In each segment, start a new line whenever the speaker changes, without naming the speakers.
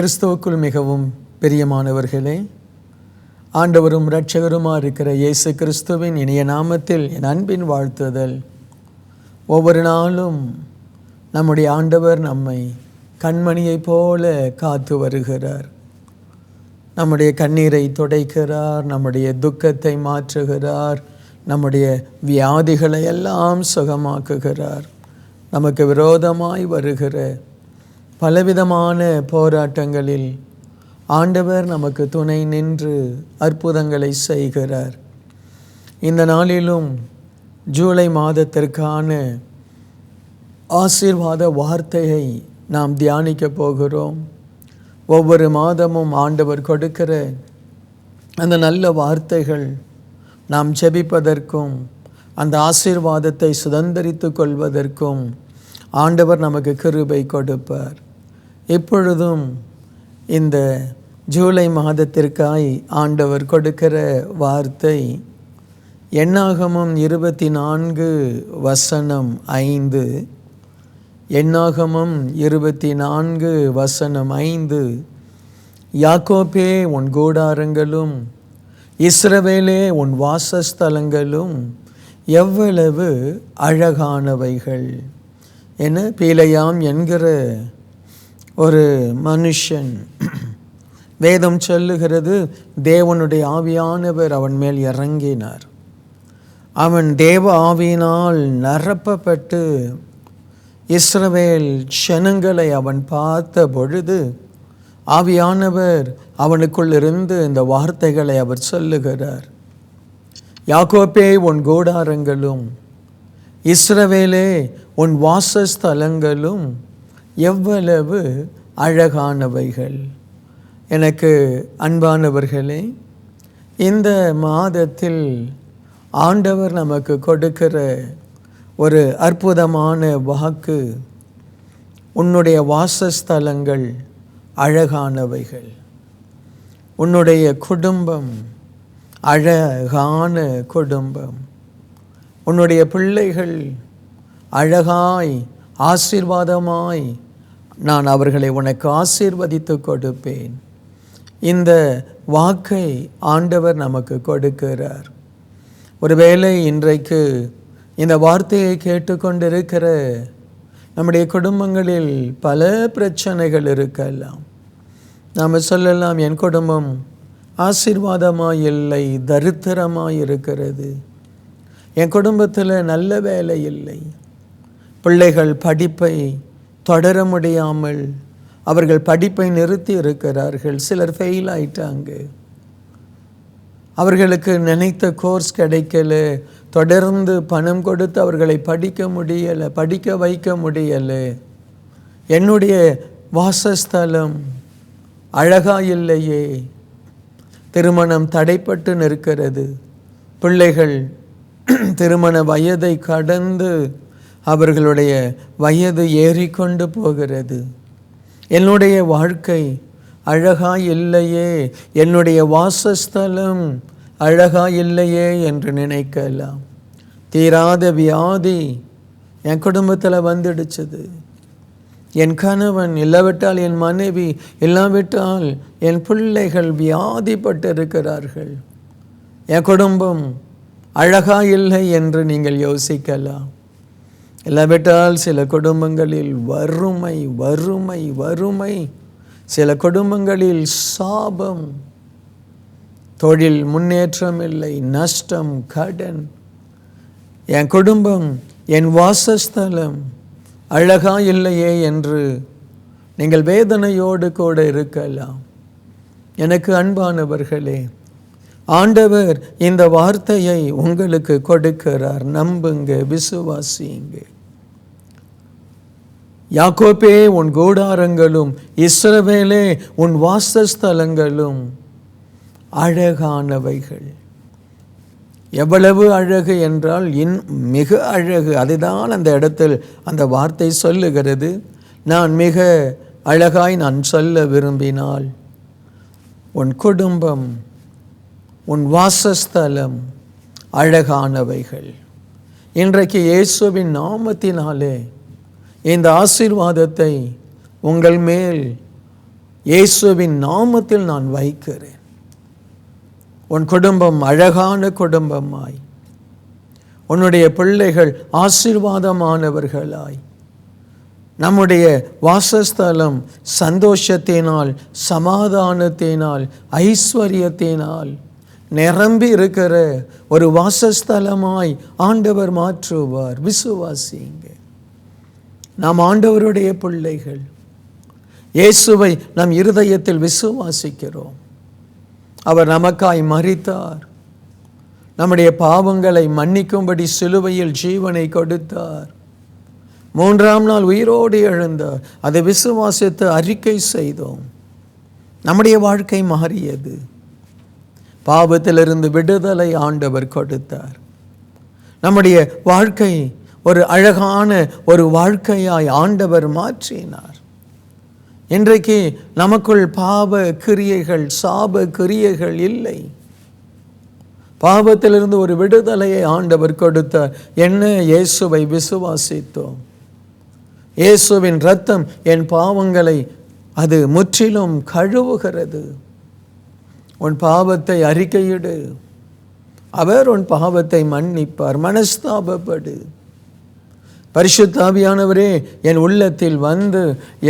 கிறிஸ்துவுக்குள் மிகவும் பிரியமானவர்களே, ஆண்டவரும் இரட்சகருமாக இருக்கிற இயேசு கிறிஸ்துவின் இனிய நாமத்தில் என் அன்பின் வாழ்த்துதல். ஒவ்வொரு நாளும் நம்முடைய ஆண்டவர் நம்மை கண்மணியைப் போல காத்து வருகிறார். நம்முடைய கண்ணீரை துடைக்கிறார், நம்முடைய துக்கத்தை மாற்றுகிறார், நம்முடைய வியாதிகளை எல்லாம் சுகமாக்குகிறார். நமக்கு விரோதமாய் வருகிற பலவிதமான போராட்டங்களில் ஆண்டவர் நமக்கு துணை நின்று அற்புதங்களை செய்கிறார். இந்த நாளிலும் ஜூலை மாதத்திற்கான ஆசீர்வாத வார்த்தையை நாம் தியானிக்க போகிறோம். ஒவ்வொரு மாதமும் ஆண்டவர் கொடுக்கிற அந்த நல்ல வார்த்தைகள் நாம் ஜெபிப்பதற்கும் அந்த ஆசீர்வாதத்தை சுதந்தரித்து கொள்வதற்கும் ஆண்டவர் நமக்கு கிருபை கொடுப்பார். இப்பொழுதும் இந்த ஜூலை மாதத்திற்காய் ஆண்டவர் கொடுக்கிற வார்த்தை எண்ணாகமம் 24:5. எண்ணாகமம் 24:5. யாக்கோபே உன் கூடாரங்களும் இஸ்ரவேலே உன் வாசஸ்தலங்களும் எவ்வளவு அழகானவைகள் என பீலையாம் என்கிற ஒரு மனுஷன், வேதம் சொல்லுகிறது, தேவனுடைய ஆவியானவர் அவன் மேல் இறங்கினார். அவன் தேவ ஆவியினால் நிரப்பப்பட்டு இஸ்ரவேல் ஜனங்களை அவன் பார்த்த பொழுது ஆவியானவர் அவனுக்குள் இருந்து இந்த வார்த்தைகளை அவர் சொல்லுகிறார். யாக்கோபே உன் கூடாரங்களும் இஸ்ரவேலே உன் வாசஸ்தலங்களும் எவ்வளவு அழகானவைகள். எனக்கு அன்பானவர்களே, இந்த மாதத்தில் ஆண்டவர் நமக்கு கொடுக்கிற ஒரு அற்புதமான வாக்கு, உன்னுடைய வாசஸ்தலங்கள் அழகானவைகள், உன்னுடைய குடும்பம் அழகான குடும்பம், உன்னுடைய பிள்ளைகள் அழகாய் ஆசீர்வாதமாய் நான் அவர்களை உனக்கு ஆசீர்வதித்து கொடுப்பேன். இந்த வாக்கை ஆண்டவர் நமக்கு கொடுக்கிறார். ஒருவேளை இன்றைக்கு இந்த வார்த்தையை கேட்டுக்கொண்டிருக்கிற நம்முடைய குடும்பங்களில் பல பிரச்சனைகள் இருக்கலாம். நாம் சொல்லலாம், என் குடும்பம் ஆசீர்வாதமாய் இல்லை, தரித்திரமாய் இருக்கிறது, என் குடும்பத்தில் நல்ல வேலை இல்லை, பிள்ளைகள் படிப்பை தொடர முடியாமல் அவர்கள் படிப்பை நிறுத்தி இருக்கிறார்கள், சிலர் ஃபெயில் ஆயிட்டாங்க, அவர்களுக்கு நினைத்த கோர்ஸ் கிடைக்கல, தொடர்ந்து பணம் கொடுத்து அவர்களை படிக்க வைக்க முடியலை, என்னுடைய வாசஸ்தலம் அழகா இல்லையே, திருமணம் தடைப்பட்டு நிற்கிறது, பிள்ளைகள் திருமண வயதை கடந்து அவர்களுடைய வயது ஏறிக்கொண்டு போகிறது, என்னுடைய வாழ்க்கை அழகா இல்லையே, என்னுடைய வாசஸ்தலம் அழகா இல்லையே என்று நினைக்கலாம். தீராத வியாதி என் குடும்பத்தில் வந்துடுச்சது, என் கணவன் இல்லாவிட்டால் என் மனைவி இல்லாவிட்டால் என் பிள்ளைகள் வியாதிப்பட்டு இருக்கிறார்கள், என் குடும்பம் அழகா இல்லை என்று நீங்கள் யோசிக்கலாம். இல்லாவிட்டால் சில குடும்பங்களில் வறுமை வறுமை வறுமை, சில குடும்பங்களில் சாபம், தொழில் முன்னேற்றம் இல்லை, நஷ்டம், கடன், என் குடும்பம் என் வாசஸ்தலம் அழகா இல்லையே என்று நீங்கள் வேதனையோடு கூட இருக்கலாம். எனக்கு அன்பானவர்களே, ஆண்டவர் இந்த வார்த்தையை உங்களுக்கு கொடுக்கிறார். நம்புங்க, விசுவாசியுங்க. யாக்கோபே உன் கூடாரங்களும் இஸ்ரவேலே உன் வாசஸ்தலங்களும் அழகானவைகள். எவ்வளவு அழகு என்றால் மிக அழகு. அதுதான் அந்த இடத்தில் அந்த வார்த்தை சொல்லுகிறது. நான் மிக அழகாய் நான் சொல்ல விரும்பினால், உன் குடும்பம் உன் வாசஸ்தலம் அழகானவைகள். இன்றைக்கு இயேசுவின் நாமத்தினாலே இந்த ஆசீர்வாதத்தை உங்கள் மேல் இயேசுவின் நாமத்தில் நான் வைக்கிறேன். உன் குடும்பம் அழகான குடும்பமாய், உன்னுடைய பிள்ளைகள் ஆசீர்வாதமானவர்களாய், நம்முடைய வாசஸ்தலம் சந்தோஷத்தினால், சமாதானத்தினால், ஐஸ்வர்யத்தினால் நிரம்பி இருக்கிற ஒரு வாசஸ்தலமாய் ஆண்டவர் மாற்றுவார். விசுவாசிங்க. நாம் ஆண்டவருடைய பிள்ளைகள். இயேசுவை நம் இருதயத்தில் விசுவாசிக்கிறோம். அவர் நமக்காய் மரித்தார். நம்முடைய பாவங்களை மன்னிக்கும்படி சிலுவையில் ஜீவனை கொடுத்தார். 3ஆம் நாள் உயிரோடு எழுந்தார். அதை விசுவாசித்து அறிக்கை செய்தோம். நம்முடைய வாழ்க்கை மாறியது. பாவத்திலிருந்து விடுதலை ஆண்டவர் கொடுத்தார். நம்முடைய வாழ்க்கை ஒரு அழகான ஒரு வாழ்க்கையாய் ஆண்டவர் மாற்றினார். இன்றைக்கு நமக்குள் பாவ கிரியைகள், சாப கிரியைகள் இல்லை. பாவத்திலிருந்து ஒரு விடுதலையை ஆண்டவர் கொடுத்தார். என்ன? இயேசுவை விசுவாசித்தோம். இயேசுவின் இரத்தம் என் பாவங்களை அது முற்றிலும் கழுவுகிறது. உன் பாவத்தை அறிக்கையிடு, அவர் உன் பாவத்தை மன்னிப்பார். மனஸ்தாபப்படு. பரிசுத்த ஆவியானவரே என் உள்ளத்தில் வந்து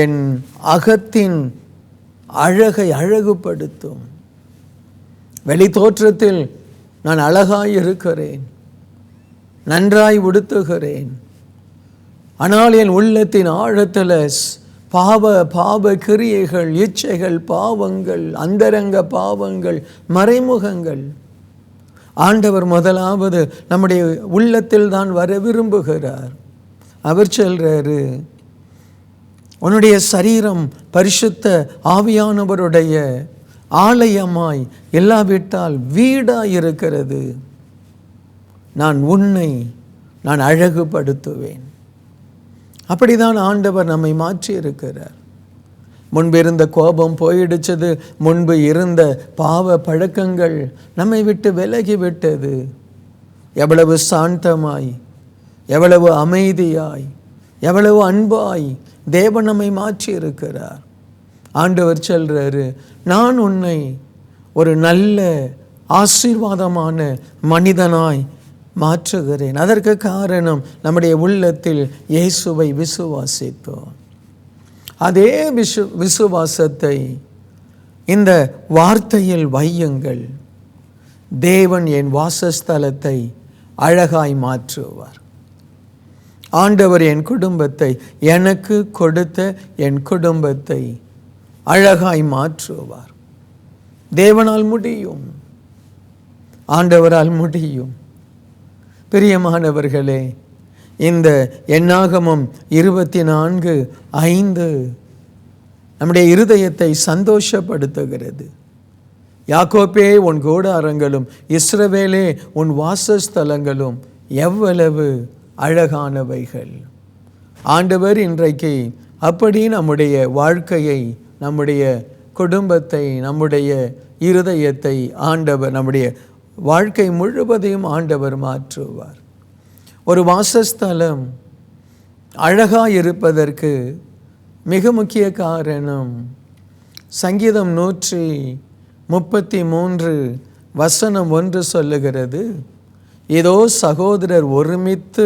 என் அகத்தின் அழகை அழகுபடுத்தும். வெளி தோற்றத்தில் நான் அழகாய் இருக்கிறேன், நன்றாய் உடுத்துகிறேன். ஆனால் என் உள்ளத்தின் ஆழத்தில் பாவ கிரியைகள், இச்சைகள், பாவங்கள், அந்தரங்க பாவங்கள், மறைமுகங்கள். ஆண்டவர் முதலாவது நம்முடைய உள்ளத்தில் தான் வர விரும்புகிறார். அவர் சொல்றாரு, உன்னுடைய சரீரம் பரிசுத்த ஆவியானவருடைய ஆலயமாய் இல்லாவிட்டால் வீடாய் இருக்கிறது. நான் அழகுபடுத்துவேன். அப்படிதான் ஆண்டவர் நம்மை மாற்றி இருக்கிறார். முன்பு இருந்த கோபம் போயிடுச்சது. முன்பு இருந்த பாவ பழக்கங்கள் நம்மை விட்டு விலகிவிட்டது. எவ்வளவு சாந்தமாய், எவ்வளவு அமைதியாய், எவ்வளவு அன்பாய் தேவன் நம்மை மாற்றி இருக்கிறார். ஆண்டவர் சொல்றாரு, நான் உன்னை ஒரு நல்ல ஆசீர்வாதமான மனிதனாய் மாற்றுகிறேன். அதற்கு காரணம் நம்முடைய உள்ளத்தில் இயேசுவை விசுவாசித்தோம். அதே விசுவாசத்தை இந்த வார்த்தையில் வையுங்கள். தேவன் என் வாசஸ்தலத்தை அழகாய் மாற்றுவார். ஆண்டவர் என் குடும்பத்தை, எனக்கு கொடுத்த என் குடும்பத்தை அழகாய் மாற்றுவார். தேவனால் முடியும், ஆண்டவரால் முடியும். பிரியமானவர்களே, இந்த என்னாகமம் 24:5 நம்முடைய இருதயத்தை சந்தோஷப்படுத்துகிறது. யாக்கோப்பே உன் கூடாரங்களும், இஸ்ரவேலே உன் வாசஸ்தலங்களும் எவ்வளவு அழகானவைகள். ஆண்டவர் இன்றைக்கு அப்படி நம்முடைய வாழ்க்கையை, நம்முடைய குடும்பத்தை, நம்முடைய இருதயத்தை ஆண்டவர், நம்முடைய வாழ்க்கை முழுவதையும் ஆண்டவர் மாற்றுவார். ஒரு வாசஸ்தலம் அழகாக இருப்பதற்கு மிக முக்கிய காரணம் சங்கீதம் 133:1 சொல்லுகிறது, ஏதோ சகோதரர் ஒருமித்து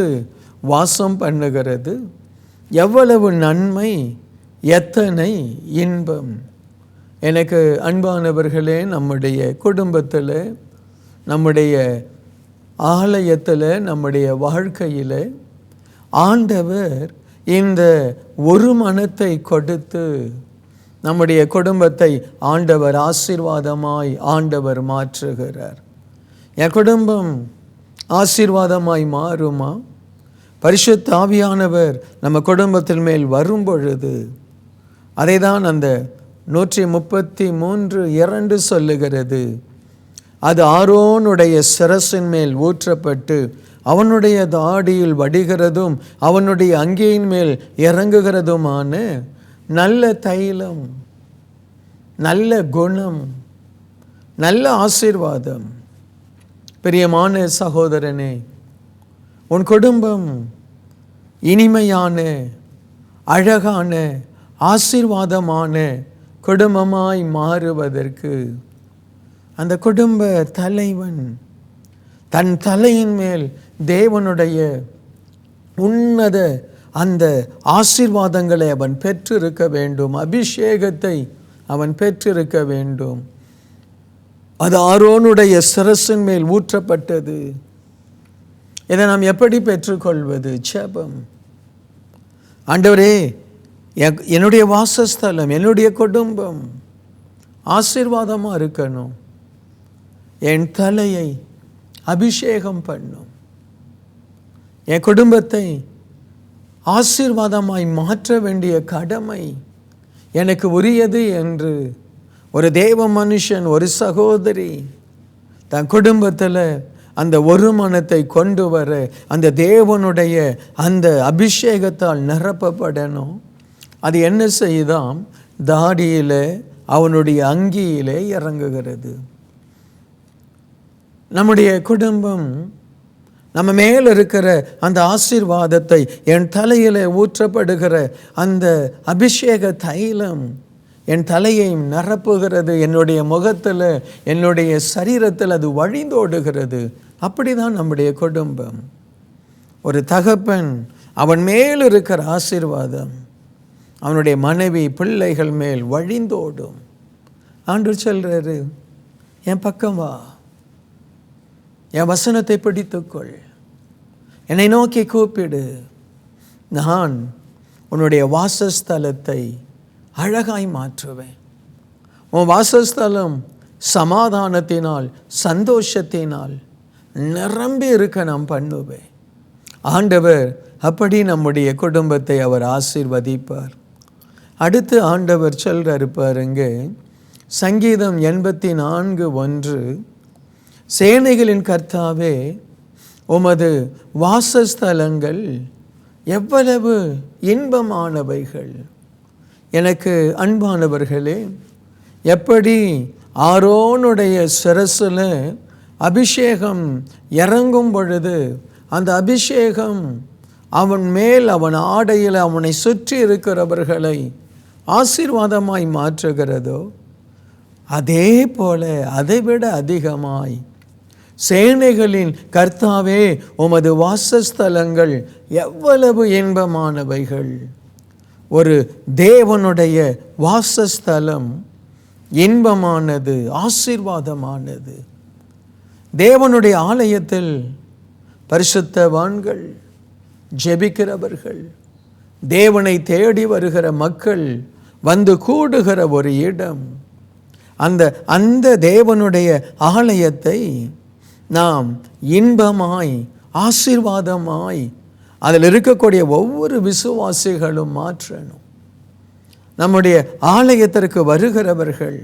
வாசம் பண்ணுகிறது, எவ்வளவு நன்மை, எத்தனை இன்பம். எனக்கு அன்பானவர்களே, நம்முடைய குடும்பத்தில், நம்முடைய ஆலயத்தில், நம்முடைய வாழ்க்கையில் ஆண்டவர் இந்த ஒரு மனத்தை கொடுத்து நம்முடைய குடும்பத்தை ஆண்டவர் ஆசீர்வாதமாய் ஆண்டவர் மாற்றுகிறார். என் குடும்பம் ஆசீர்வாதமாய் மாறுமா? பரிசுத்த ஆவியானவர் நம்ம குடும்பத்தின் மேல் வரும் பொழுது, அதை தான் அந்த 133:2 சொல்லுகிறது. அது ஆரோனுடைய சிரசின் மேல் ஊற்றப்பட்டு அவனுடைய தாடியில் வடிகிறதும் அவனுடைய அங்கியின் மேல் இறங்குகிறதுமான நல்ல தைலம், நல்ல குணம், நல்ல ஆசீர்வாதம். பிரியமான சகோதரனே, உன் குடும்பம் இனிமையான, அழகான, ஆசீர்வாதமான குடும்பமாய் மாறுவதற்கு அந்த குடும்ப தலைவன் தன் தலையின் மேல் தேவனுடைய உன்னத அந்த ஆசீர்வாதங்களை அவன் பெற்றிருக்க வேண்டும். அபிஷேகத்தை அவன் பெற்றிருக்க வேண்டும். அது ஆரோனுடைய சிரசின் மேல் ஊற்றப்பட்டது. இதை நாம் எப்படி பெற்றுக்கொள்வது? ஜெபம். ஆண்டவரே, என்னுடைய வாசஸ்தலம், என்னுடைய குடும்பம் ஆசீர்வாதமாக இருக்கணும். என் தலையை அபிஷேகம் பண்ணும். என் குடும்பத்தை ஆசீர்வாதமாய் மாற்ற வேண்டிய கடமை எனக்கு உரியது என்று ஒரு தேவ மனுஷன், ஒரு சகோதரி தன் குடும்பத்தில் அந்த ஒரு மனத்தை கொண்டு வர அந்த தேவனுடைய அந்த அபிஷேகத்தால் நிரப்பப்படணும். அது என்ன செய்தாம்? தாடியிலே, அவனுடைய அங்கியிலே இறங்குகிறது. நம்முடைய குடும்பம் நம்ம மேல் இருக்கிற அந்த ஆசீர்வாதத்தை, என் தலையில் ஊற்றப்படுகிற அந்த அபிஷேக தைலம் என் தலையை நிரப்புகிறது. என்னுடைய முகத்தில், என்னுடைய சரீரத்தில் அது வழிந்தோடுகிறது. அப்படி தான் நம்முடைய குடும்பம். ஒரு தகப்பன், அவன் மேல் இருக்கிற ஆசீர்வாதம் அவனுடைய மனைவி, பிள்ளைகள் மேல் வழிந்தோடும். ஆண்டவர் சொல்றாரு, என் பக்கம் வா, என் வசனத்தை பிடித்துக்கொள், என்னை நோக்கி கூப்பிடு, நான் உன்னுடைய வாசஸ்தலத்தை அழகாய் மாற்றுவேன். உன் வாசஸ்தலம் சமாதானத்தினால், சந்தோஷத்தினால் நிரம்பி இருக்க நான் பண்ணுவேன். ஆண்டவர் அப்படி நம்முடைய குடும்பத்தை அவர் ஆசீர்வதிப்பார். அடுத்து ஆண்டவர் சொல்றாரு பாருங்க, சங்கீதம் 84:1, சேனைகளின் கர்த்தாவே, உமது வாசஸ்தலங்கள் எவ்வளவு இன்பமானவைகள். எனக்கு அன்பானவர்களே, எப்படி ஆரோனுடைய சிரசில் அபிஷேகம் இறங்கும் பொழுது அந்த அபிஷேகம் அவன் மேல், அவன் ஆடையில் அவனை சுற்றி இருக்கிறவர்களை ஆசீர்வாதமாய் மாற்றுகிறதோ, அதே போல அதைவிட அதிகமாய் சேனைகளின் கர்த்தாவே, உமது வாசஸ்தலங்கள் எவ்வளவு இன்பமானவைகள். ஒரு தேவனுடைய வாசஸ்தலம் இன்பமானது, ஆசீர்வாதமானது. தேவனுடைய ஆலயத்தில் பரிசுத்தவான்கள், ஜெபிக்கிறவர்கள், தேவனை தேடி வருகிற மக்கள் வந்து கூடுகிற ஒரு இடம். அந்த தேவனுடைய ஆலயத்தை நாம் இன்பமாய், ஆசீர்வாதமாய் அதில் இருக்கக்கூடிய ஒவ்வொரு விசுவாசிகளும் மாற்றணும். நம்முடைய ஆலயத்திற்கு வருகிறவர்கள்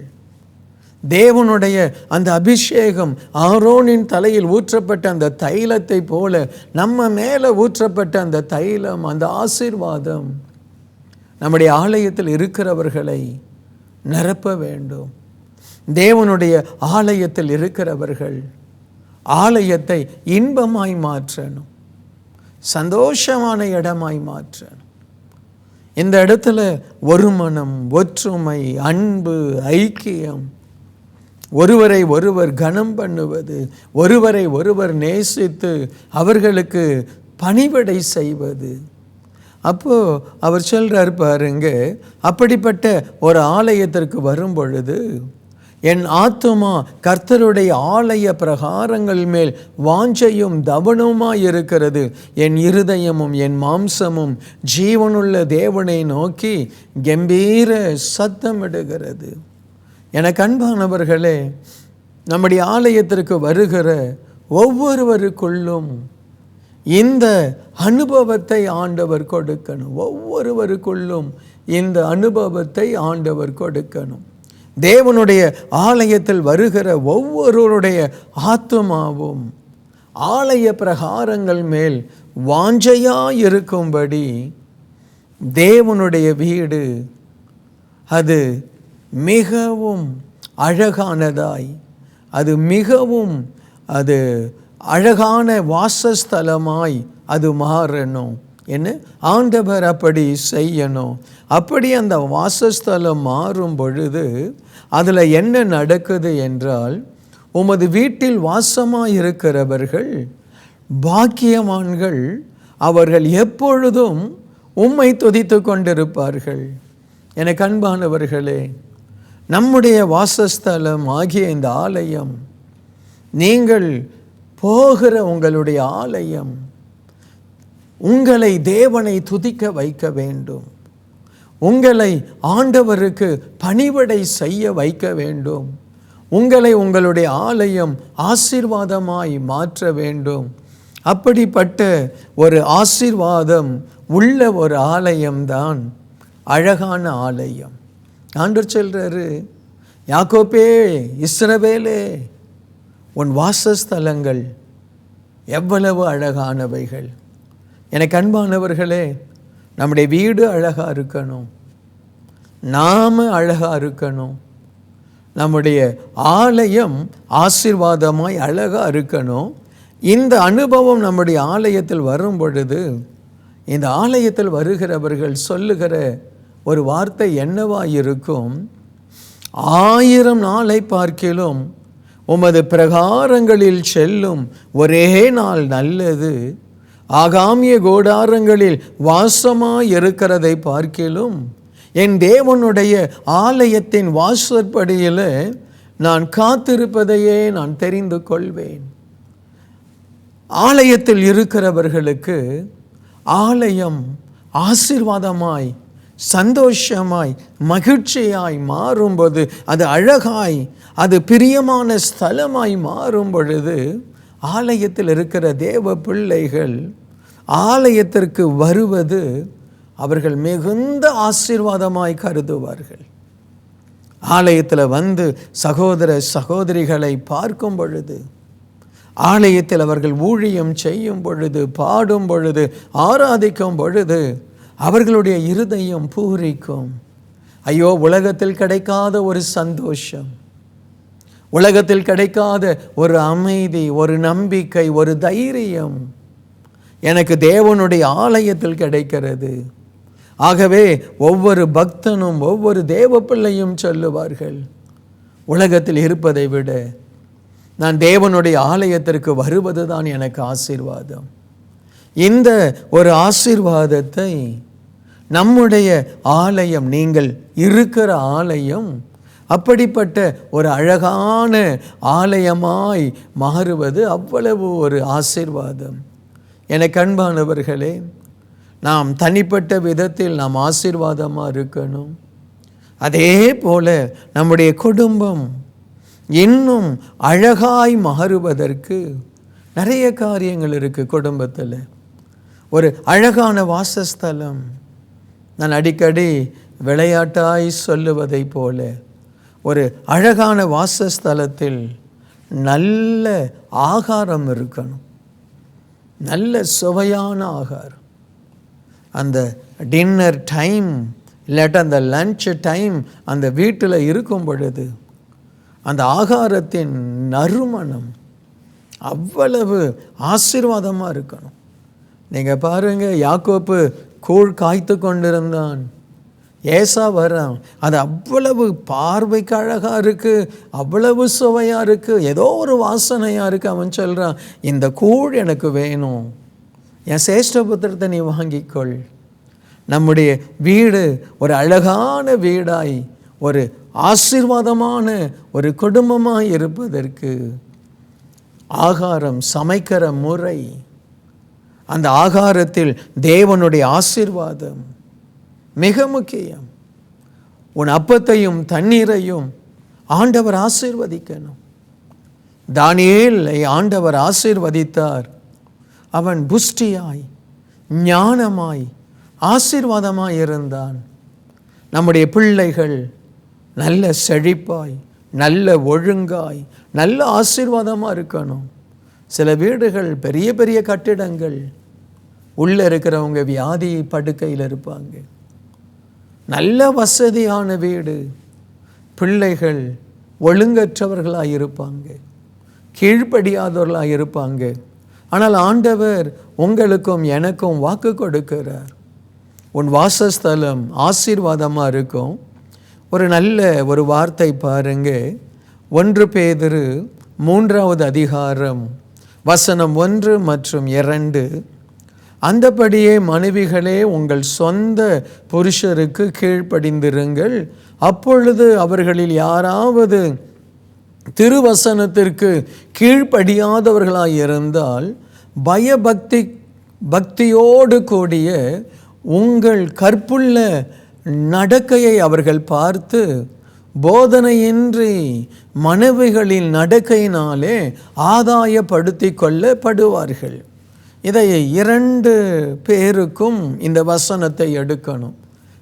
தேவனுடைய அந்த அபிஷேகம், ஆரோனின் தலையில் ஊற்றப்பட்ட அந்த தைலத்தை போல நம்ம மேலே ஊற்றப்பட்ட அந்த தைலம், அந்த ஆசீர்வாதம் நம்முடைய ஆலயத்தில் இருக்கிறவர்களை நிரப்ப வேண்டும். தேவனுடைய ஆலயத்தில் இருக்கிறவர்கள் ஆலயத்தை இன்பமாய் மாற்றணும், சந்தோஷமான இடமாய் மாற்றணும். இந்த இடத்துல ஒரு மனம், ஒற்றுமை, அன்பு, ஐக்கியம், ஒருவரை ஒருவர் கனம் பண்ணுவது, ஒருவரை ஒருவர் நேசித்து அவர்களுக்கு பணிவிடை செய்வது. அப்போது அவர் சொல்கிறார் பாருங்க, அப்படிப்பட்ட ஒரு ஆலயத்திற்கு வரும் பொழுது என் ஆத்துமா கர்த்தருடைய ஆலய பிரகாரங்கள் மேல் வாஞ்சையும் தவனமாய் இருக்கிறது. என் இருதயமும் என் மாம்சமும் ஜீவனுள்ள தேவனை நோக்கி கம்பீர சத்தமிடுகிறது. எனக்கு அன்பானவர்களே, நம்முடைய ஆலயத்திற்கு வருகிற ஒவ்வொருவருக்குள்ளும் இந்த அனுபவத்தை ஆண்டவர் கொடுக்கணும். ஒவ்வொருவருக்குள்ளும் இந்த அனுபவத்தை ஆண்டவர் கொடுக்கணும். தேவனுடைய ஆலயத்தில் வருகிற ஒவ்வொருவருடைய ஆத்துமாவும் ஆலய பிரகாரங்கள் மேல் வாஞ்சையாயிருக்கும்படி தேவனுடைய வீடு அது மிகவும் அழகானதாய், அது மிகவும் அது அழகான வாசஸ்தலமாய் அது மாறணும். என்ன ஆண்டவர் அப்படி செய்யணும். அப்படி அந்த வாசஸ்தலம் மாறும் பொழுது அதில் என்ன நடக்குது என்றால், உமது வீட்டில் வாசமாக இருக்கிறவர்கள் பாக்கியவான்கள், அவர்கள் எப்பொழுதும் உம்மை துதித்து கொண்டிருப்பார்கள். எனக்கு அன்பானவர்களே, நம்முடைய வாசஸ்தலம் ஆகிய இந்த ஆலயம், நீங்கள் போகிற உங்களுடைய ஆலயம், உங்களை தேவனை துதிக்க வைக்க வேண்டும். உங்களை ஆண்டவருக்கு பணிவிடை செய்ய வைக்க வேண்டும். உங்களை உங்களுடைய ஆலயம் ஆசீர்வாதமாய் மாற்ற வேண்டும். அப்படிப்பட்ட ஒரு ஆசீர்வாதம் உள்ள ஒரு ஆலயம்தான் அழகான ஆலயம். ஆண்டவர் சொல்றாரு, யாக்கோபே, இஸ்ரவேலே, உன் வாசஸ்தலங்கள் எவ்வளவு அழகானவைகள். எனக்கு அன்பானவர்களே, நம்முடைய வீடு அழகாக இருக்கணும், நாம் அழகாக இருக்கணும், நம்முடைய ஆலயம் ஆசீர்வாதமாய் அழகாக இருக்கணும். இந்த அனுபவம் நம்முடைய ஆலயத்தில் வரும் பொழுது, இந்த ஆலயத்தில் வருகிறவர்கள் சொல்லுகிற ஒரு வார்த்தை என்னவாய் இருக்கும்? 1000 நாளை பார்க்கிலும் உமது பிரகாரங்களில் செல்லும் ஒரே நாள் நல்லது. ஆகாமிய கோடாரங்களில் வாசமாய் இருக்கிறதை பார்க்கிலும் என் தேவனுடைய ஆலயத்தின் வாசற்படியில் நான் காத்திருப்பதையே நான் தெரிந்து கொள்வேன். ஆலயத்தில் இருக்கிறவர்களுக்கு ஆலயம் ஆசீர்வாதமாய், சந்தோஷமாய், மகிழ்ச்சியாய் மாறும்போது, அது அழகாய், அது பிரியமான ஸ்தலமாய் மாறும் பொழுது, ஆலயத்தில் இருக்கிற தேவ பிள்ளைகள் ஆலயத்திற்கு வருவது அவர்கள் மிகுந்த ஆசீர்வாதமாய் கருதுவார்கள். ஆலயத்தில் வந்து சகோதர சகோதரிகளை பார்க்கும் பொழுது, ஆலயத்தில் அவர்கள் ஊழியம் செய்யும் பொழுது, பாடும் பொழுது, ஆராதிக்கும் பொழுது அவர்களுடைய இருதயம் பூரிக்கும். ஐயோ, உலகத்தில் கிடைக்காத ஒரு சந்தோஷம், உலகத்தில் கிடைக்காத ஒரு அமைதி, ஒரு நம்பிக்கை, ஒரு தைரியம் எனக்கு தேவனுடைய ஆலயத்தில் கிடைக்கிறது. ஆகவே ஒவ்வொரு பக்தனும் ஒவ்வொரு தேவ பிள்ளையும் சொல்லுவார்கள், உலகத்தில் இருப்பதை விட நான் தேவனுடைய ஆலயத்திற்கு வருவது தான் எனக்கு ஆசீர்வாதம். இந்த ஒரு ஆசீர்வாதத்தை நம்முடைய ஆலயம், நீங்கள் இருக்கிற ஆலயம் அப்படிப்பட்ட ஒரு அழகான ஆலயமாய் மாறுவது அவ்வளவு ஒரு ஆசீர்வாதம். எனக்கு அன்பானவர்களே, நாம் தனிப்பட்ட விதத்தில் நாம் ஆசீர்வாதமாக இருக்கணும். அதே போல நம்முடைய குடும்பம் இன்னும் அழகாய் மாறுவதற்கு நிறைய காரியங்கள் இருக்குது. குடும்பத்தில் ஒரு அழகான வாசஸ்தலம், நான் அடிக்கடி விளையாட்டாய் சொல்லுவதை போல, ஒரு அழகான வாசஸ்தலத்தில் நல்ல ஆகாரம் இருக்கணும், நல்ல சுவையான ஆகாரம். அந்த டின்னர் டைம் இல்லாட்ட அந்த லன்ச் டைம் அந்த வீட்டில் இருக்கும் பொழுது அந்த ஆகாரத்தின் நறுமணம் அவ்வளவு ஆசீர்வாதமாக இருக்கணும். நீங்கள் பாருங்கள், யாக்கோப்பு கூழ் காய்த்து கொண்டிருந்தான், ஏசா வரான், அது அவ்வளவு பார்வைக்கு அழகாக இருக்குது, அவ்வளவு சுவையாக இருக்குது, ஏதோ ஒரு வாசனையாக இருக்குது. அவன் சொல்கிறான், இந்த கூழ் எனக்கு வேணும், என் சேஷ்டபுத்திரத்தை நீ வாங்கிக்கொள். நம்முடைய வீடு ஒரு அழகான வீடாய், ஒரு ஆசீர்வாதமான ஒரு குடும்பமாய் இருப்பதற்கு ஆகாரம், சமைக்கிற முறை, அந்த ஆகாரத்தில் தேவனுடைய ஆசீர்வாதம் மிக முக்கியம். உன் அப்பத்தையும் தண்ணீரையும் ஆண்டவர் ஆசீர்வதிக்கணும். தானியேலை ஆண்டவர் ஆசீர்வதித்தார். அவன் புஷ்டியாய், ஞானமாய், ஆசீர்வாதமாய் இருந்தான். நம்முடைய பிள்ளைகள் நல்ல செழிப்பாய், நல்ல ஒழுங்காய், நல்ல ஆசீர்வாதமாக இருக்கணும். சில வீடுகள் பெரிய பெரிய கட்டிடங்கள், உள்ளே இருக்கிறவங்க வியாதி படுக்கையில் இருப்பாங்க. நல்ல வசதியான வீடு, பிள்ளைகள் ஒழுங்கற்றவர்களாக இருப்பாங்க, கீழ்ப்படியாதவர்களாக இருப்பாங்க. ஆனால் ஆண்டவர் உங்களுக்கும் எனக்கும் வாக்கு கொடுக்கிறார். உன் வாசஸ்தலம் ஆசீர்வாதமாக இருக்கும். ஒரு நல்ல ஒரு வார்த்தை பாருங்க. 1 பேதுரு 3வது அதிகாரம் வசனம் 1 மற்றும் 2. அந்தபடியே மனைவிகளே உங்கள் சொந்த புருஷருக்கு கீழ்ப்படிந்திருங்கள். அப்பொழுது அவர்களில் யாராவது திருவசனத்திற்கு கீழ்ப்படியாதவர்களாய் இருந்தால் பக்தியோடு கூடிய உங்கள் கற்புள்ள நடக்கையை அவர்கள் பார்த்து போதனையின்றி மனைவிகளின் நடக்கையினாலே ஆதாயப்படுத்தி கொள்ளப்படுவார்கள். இதை 2 பேருக்கும் இந்த வசனத்தை எடுக்கணும்.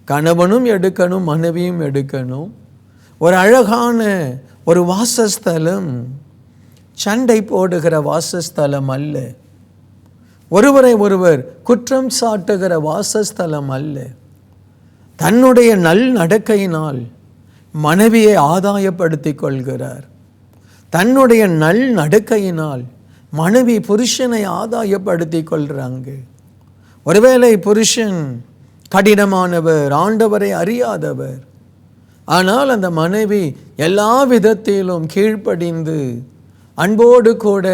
கணவனும் எடுக்கணும், மனைவியும் எடுக்கணும். ஒரு அழகான ஒரு வாசஸ்தலம் சண்டை போடுகிற வாசஸ்தலம் அல்ல. ஒருவரை ஒருவர் குற்றம் சாட்டுகிற வாசஸ்தலம் அல்ல. தன்னுடைய நல் நடக்கையினால் மனைவியை ஆதாயப்படுத்தி கொள்கிறார். தன்னுடைய நல் நடக்கையினால் மனைவி புருஷனை ஆதாயப்படுத்தி கொள்கிறாங்க. ஒருவேளை புருஷன் கடினமானவர், ஆண்டவரை அறியாதவர், ஆனால் அந்த மனைவி எல்லா விதத்திலும் கீழ்ப்படிந்து அன்போடு கூட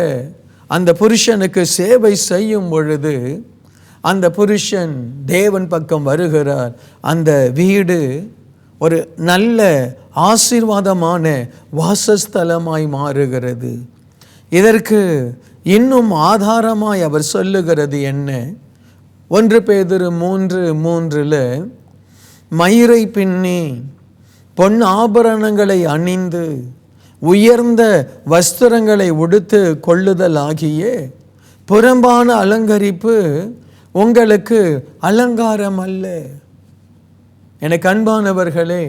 அந்த புருஷனுக்கு சேவை செய்யும் பொழுது அந்த புருஷன் தேவன் பக்கம் வருகிறார். அந்த வீடு ஒரு நல்ல ஆசீர்வாதமான வாசஸ்தலமாய் மாறுகிறது. இதற்கு இன்னும் ஆதாரமாய் அவர் சொல்லுகிறது என்ன? 1 பேதுரு 3:3 மயிரை பின்னி பொன் ஆபரணங்களை அணிந்து உயர்ந்த வஸ்திரங்களை உடுத்து கொள்ளுதல் ஆகிய புறம்பான அலங்கரிப்பு உங்களுக்கு அலங்காரம் அல்ல. எனக்கு அன்பானவர்களே,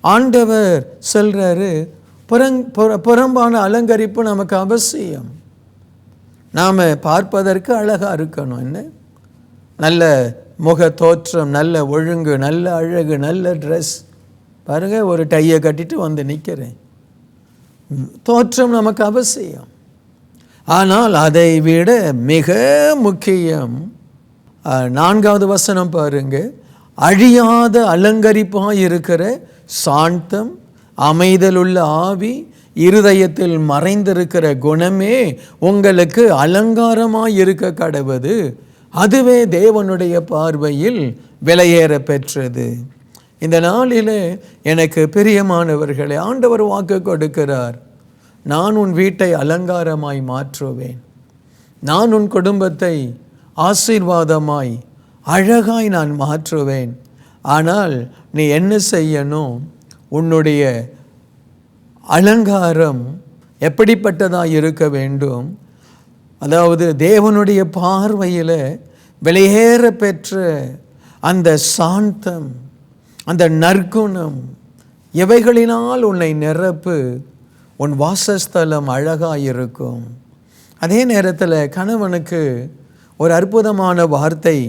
ஆண்டவர் சொல்றாரு, புறம்பான அலங்கரிப்பு நமக்கு அவசியம். நாம் பார்ப்பதற்கு அழகாக இருக்கணும். என்ன நல்ல முக தோற்றம், நல்ல ஒழுங்கு, நல்ல அழகு, நல்ல ட்ரெஸ். பாருங்கள், ஒரு டையை கட்டிட்டு வந்து நிற்கிறேன். தோற்றம் நமக்கு அவசியம். ஆனால் அதை விட மிக முக்கியம் 4வது வசனம் பாருங்க. அழியாத அலங்கரிப்பாக இருக்கிற சாந்தம், அமைதலுள்ள ஆவி, இருதயத்தில் மறைந்திருக்கிற குணமே உங்களுக்கு அலங்காரமாய் இருக்க கடவது. அதுவே தேவனுடைய பார்வையில் விலையேற பெற்றது. இந்த நாளிலே எனக்கு பிரியமானவர்களே, ஆண்டவர் வாக்கு கொடுக்கிறார். நான் உன் வீட்டை அலங்காரமாய் மாற்றுவேன். நான் உன் குடும்பத்தை ஆசீர்வாதமாய் அழகாய் நான் மாற்றுவேன். ஆனால் நீ என்ன செய்யணும்? உன்னுடைய அலங்காரம் எப்படிப்பட்டதாக இருக்க வேண்டும்? அதாவது தேவனுடைய பார்வையில் விலையேற பெற்ற அந்த சாந்தம், அந்த நற்குணம், எவைகளினால் உன்னை நிரப்பு. உன் வாசஸ்தலம் அழகாயிருக்கும். அதே நேரத்தில் கணவனுக்கு ஒரு அற்புதமான வார்த்தை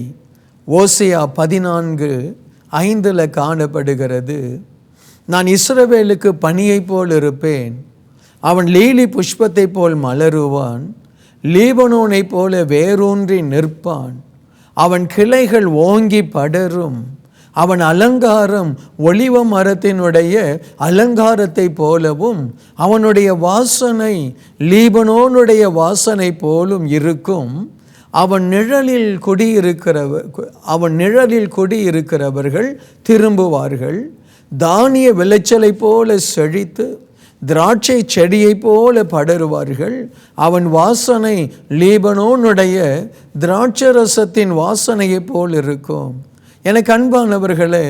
ஓசியா 14:5 காணப்படுகிறது. நான் இஸ்ரவேலுக்கு பனியை போல் இருப்பேன், அவன் லீலி புஷ்பத்தை போல் மலருவான், லீபனோனை போல வேரூன்றி நிற்பான், அவன் கிளைகள் ஓங்கி படரும், அவன் அலங்காரம் ஒலிவ மரத்தினுடைய அலங்காரத்தை போலவும் அவனுடைய வாசனை லீபனோனுடைய வாசனை போலும் இருக்கும். அவன் நிழலில் குடியிருக்கிறவர்கள் திரும்புவார்கள். தானிய விளைச்சலை போல செழித்து திராட்சை செடியை போல படருவார்கள். அவன் வாசனை லீபனோனுடைய திராட்சரசத்தின் வாசனையை போல் இருக்கும். எனக்கு அன்பானவர்களே,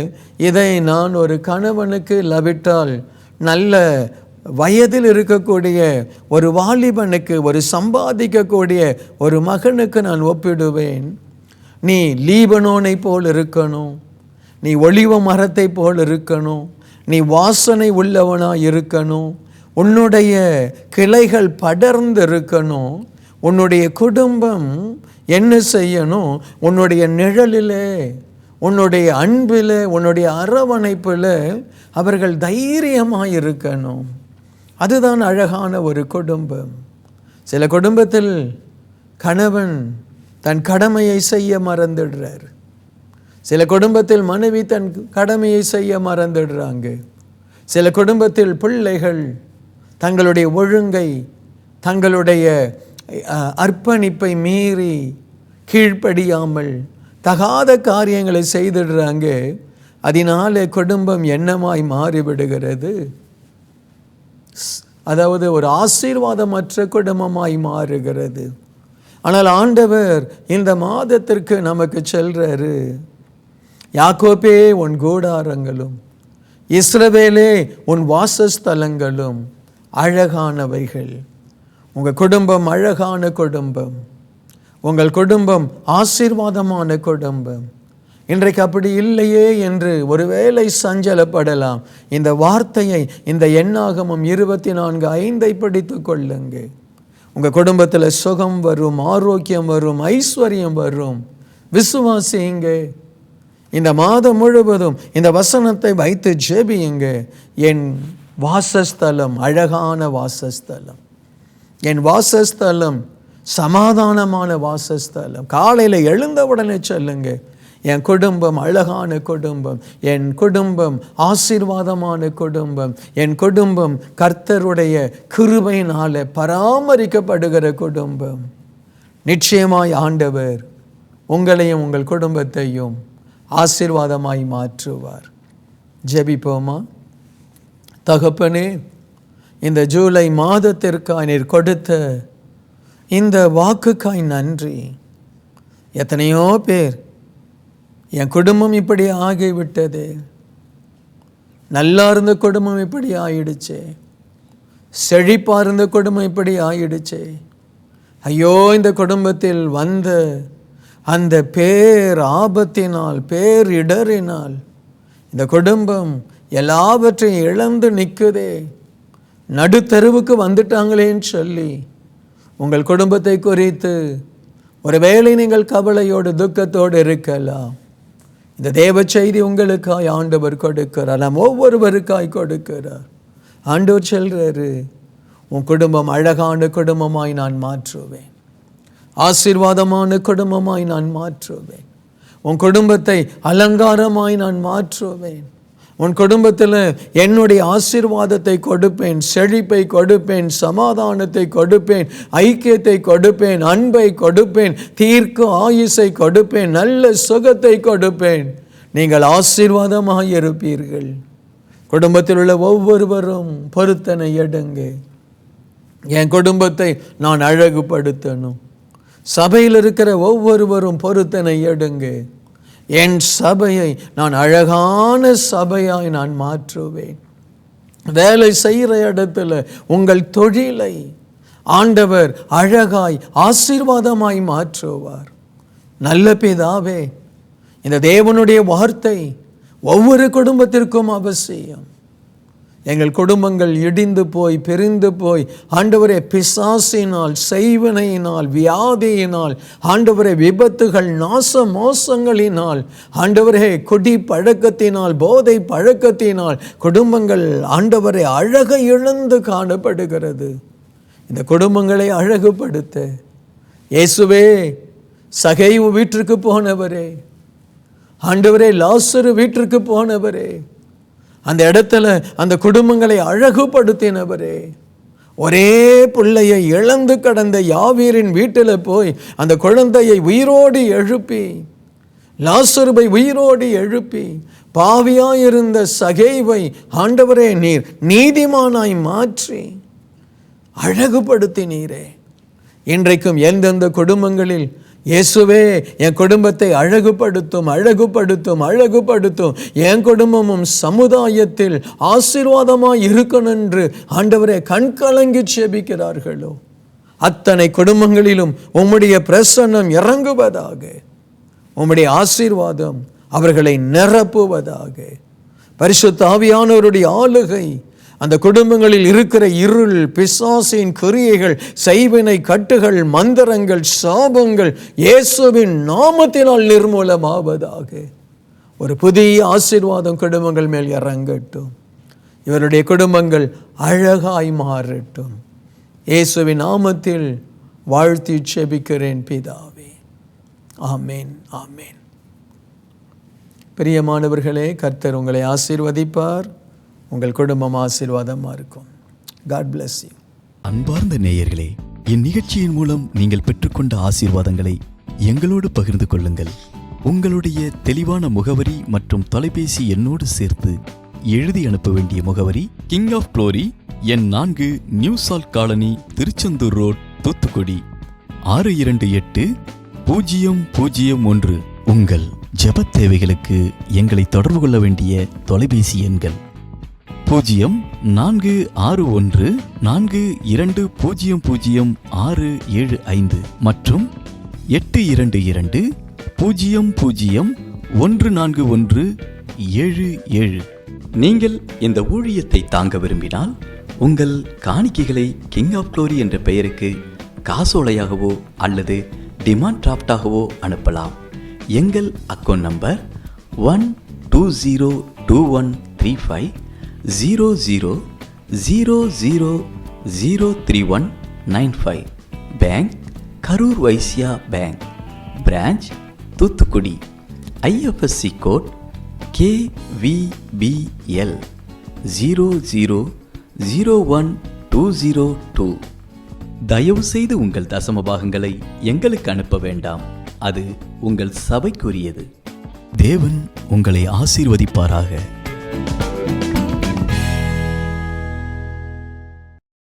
இதை நான் ஒரு கணவனுக்கு லவிட்டால், நல்ல வயதில் இருக்கக்கூடிய ஒரு வாலிபனுக்கு, ஒரு சம்பாதிக்கக்கூடிய ஒரு மகனுக்கு நான் ஒப்பிடுவேன். நீ லீபனோனை போல் இருக்கணும், நீ ஒலிவ மரத்தை போல் இருக்கணும், நீ வாசனை உள்ளவனாக இருக்கணும், உன்னுடைய கிளைகள் படர்ந்து இருக்கணும். உன்னுடைய குடும்பம் என்ன செய்யணும்? உன்னுடைய நிழலிலே, உன்னுடைய அன்பில், உன்னுடைய அரவணைப்பில் அவர்கள் தைரியமாக இருக்கணும். அதுதான் அழகான ஒரு குடும்பம். சில குடும்பத்தில் கணவன் தன் கடமையை செய்ய மறந்துடுறார். சில குடும்பத்தில் மனைவி தன் கடமையை செய்ய மறந்துடுறாங்க. சில குடும்பத்தில் பிள்ளைகள் தங்களுடைய ஒழுங்கை, தங்களுடைய அர்ப்பணிப்பை மீறி கீழ்ப்படியாமல் தகாத காரியங்களை செய்திடுறாங்க. அதனாலே குடும்பம் என்னமாய் மாறிவிடுகிறது? அதாவது ஒரு ஆசீர்வாதமற்ற குடும்பமாய் மாறுகிறது. ஆனால் ஆண்டவர் இந்த மாதத்திற்கு நமக்கு சொல்றாரு, யாக்கோபே உன் கூடாரங்களும் இஸ்ரவேலே உன் வாசஸ்தலங்களும் அழகானவைகள். உங்கள் குடும்பம் அழகான குடும்பம், உங்கள் குடும்பம் ஆசீர்வாதமான குடும்பம். இன்றைக்கு அப்படி இல்லையே என்று ஒருவேளை சஞ்சலப்படலாம். இந்த வார்த்தையை, இந்த எண்ணாகமம் 24:5 படித்து கொள்ளுங்க. உங்கள் குடும்பத்தில் சுகம் வரும், ஆரோக்கியம் வரும், ஐஸ்வர்யம் வரும். விசுவாசியுங்க. இந்த மாதம் முழுவதும் இந்த வசனத்தை வைத்து ஜெபியுங்க. என் வாசஸ்தலம் அழகான வாசஸ்தலம், என் வாசஸ்தலம் சமாதானமான வாசஸ்தலம். காலையில் எழுந்தவுடனே சொல்லுங்க, என் குடும்பம் அழகான குடும்பம், என் குடும்பம் ஆசீர்வாதமான குடும்பம், என் குடும்பம் கர்த்தருடைய கிருபையினால பராமரிக்கப்படுகிற குடும்பம். நிச்சயமாய் ஆண்டவர் உங்களையும் உங்கள் குடும்பத்தையும் ஆசீர்வாதமாய் மாற்றுவார். ஜெபிப்போமா? தகப்பனே, இந்த ஜூலை மாதத்திற்காய் நீர் கொடுத்த இந்த வாக்குக்காய் நன்றி. எத்தனையோ பேர் என் குடும்பம் இப்படி ஆகிவிட்டது, நல்லா இருந்த குடும்பம் இப்படி ஆயிடுச்சு, செழிப்பாக இருந்த குடும்பம் இப்படி ஆயிடுச்சு, ஐயோ இந்த குடும்பத்தில் வந்த அந்த பேர் ஆபத்தினால், பேரிடரினால் இந்த குடும்பம் எல்லாவற்றையும் இழந்து நிற்குதே, நடுத்தருவுக்கு வந்துட்டாங்களேன்னு சொல்லி உங்கள் குடும்பத்தை குறித்து ஒருவேளை நீங்கள் கவலையோடு துக்கத்தோடு இருக்கலாம். இந்த தேவ செய்தி உங்களுக்காய் ஆண்டவர் கொடுக்கிறார், நாம் ஒவ்வொருவருக்காய் கொடுக்கிறார். ஆண்டவர் சொல்றாரு, உன் குடும்பம் அழகான குடும்பமாய் நான் மாற்றுவேன், ஆசீர்வாதமான குடும்பமாய் நான் மாற்றுவேன், உன் குடும்பத்தை அலங்காரமாய் நான் மாற்றுவேன், உன் குடும்பத்தில் என்னுடைய ஆசீர்வாதத்தை கொடுப்பேன், செழிப்பை கொடுப்பேன், சமாதானத்தை கொடுப்பேன், ஐக்கியத்தை கொடுப்பேன், அன்பை கொடுப்பேன், தீர்க்க ஆயுசை கொடுப்பேன், நல்ல சுகத்தை கொடுப்பேன். நீங்கள் ஆசீர்வாதமாக இருப்பீர்கள். குடும்பத்தில் உள்ள ஒவ்வொருவரும் பொருத்தனை எடுங்க. என் குடும்பத்தை நான் அழகுபடுத்தணும். சபையில் இருக்கிற ஒவ்வொருவரும் பொருத்தனை எடுங்க. என் சபையை நான் அழகான சபையாய் நான் மாற்றுவேன். வேலை செய்கிற இடத்துல உங்கள் தொழிலை ஆண்டவர் அழகாய் ஆசீர்வாதமாய் மாற்றுவார். நல்ல பிதாவே, இந்த தேவனுடைய வார்த்தை ஒவ்வொரு குடும்பத்திற்கும் அவசியம். எங்கள் குடும்பங்கள் இடிந்து போய் பிரிந்து போய் ஆண்டவரே பிசாசினால், செய்வினையினால், வியாதியினால், ஆண்டவரே விபத்துகள், நாச மோசங்களினால், ஆண்டவரே குடி பழக்கத்தினால், போதை பழக்கத்தினால் குடும்பங்கள் ஆண்டவரே அழகை இழந்து காணப்படுகிறது. இந்த குடும்பங்களை அழகுபடுத்த இயேசுவே, சகைவு வீட்டிற்கு போனவரே, ஆண்டவரே லாசரு வீட்டிற்கு போனவரே, அந்த இடத்துல அந்த குடும்பங்களை அழகுபடுத்தினவரே, ஒரே பிள்ளையை இழந்து கடந்த யாவீரின் வீட்டில் போய் அந்த குழந்தையை உயிரோடு எழுப்பி, லாசருவை உயிரோடு எழுப்பி, பாவியாயிருந்த சகைவை ஆண்டவரே நீர் நீதிமானாய் மாற்றி அழகுபடுத்தினீரே. இன்றைக்கும் எந்தெந்த குடும்பங்களில் இயேசுவே என் குடும்பத்தை அழகுபடுத்தும், அழகுபடுத்தும், அழகுபடுத்தும், என் குடும்பமும் சமுதாயத்தில் ஆசீர்வாதமாய் இருக்கணும் என்று ஆண்டவரே கண்கலங்கி செபிக்கிறார்களோ, அத்தனை குடும்பங்களிலும் உம்முடைய பிரசன்னம் இறங்குவதாக, உம்முடைய ஆசீர்வாதம் அவர்களை நிரப்புவதாக. பரிசுத்த ஆவியானவருடைய ஆளுகை அந்த குடும்பங்களில் இருக்கிற இருள், பிசாசின் கிரியைகள், செய்வினை கட்டுகள், மந்திரங்கள், சாபங்கள் இயேசுவின் நாமத்தினால் நிர்மூலமாவதாக. ஒரு புதிய ஆசீர்வாதம் குடும்பங்கள் மேல் இறங்கட்டும். இவருடைய குடும்பங்கள் அழகாய் மாறட்டும். இயேசுவின் நாமத்தில் வாழ்த்தி செபிக்கிறேன் பிதாவே. ஆமேன், ஆமேன். பிரியமானவர்களே, கர்த்தர் உங்களை ஆசீர்வதிப்பார். உங்கள் குடும்பம் ஆசீர்வாதமாக இருக்கும். God bless you.
அன்பார்ந்த நேயர்களே, இந்நிகழ்ச்சியின் மூலம் நீங்கள் பெற்றுக்கொண்ட ஆசீர்வாதங்களை எங்களோடு பகிர்ந்து கொள்ளுங்கள். உங்களுடைய தெளிவான முகவரி மற்றும் தொலைபேசி எண்ணோடு சேர்த்து எழுதி அனுப்ப வேண்டிய முகவரி: கிங் ஆஃப் க்ளோரி, எண் 4, new salt colony, Tiruchendur road, Thoothukudi 628001. உங்கள் ஜெபத் தேவைகளுக்கு எங்களை தொடர்பு கொள்ள வேண்டிய தொலைபேசி எண்கள் 0414200675 மற்றும் 8220014177. நீங்கள் இந்த ஊழியத்தை தாங்க விரும்பினால் உங்கள் காணிக்கைகளை கிங் ஆஃப் க்ளோரி என்ற பெயருக்கு காசோலையாகவோ அல்லது டிமாண்ட் டிராஃப்டாகவோ அனுப்பலாம். எங்கள் account number 120213500003195. Bank Karur Vysya bank, branch Thoothukudi. IFSC code KVBL 0001202. தயவு செய்து உங்கள் தசம பாகங்களை எங்களுக்கு அனுப்ப வேண்டாம். அது உங்கள் சபைக்குரியது. தேவன் உங்களை ஆசீர்வதிப்பாராக.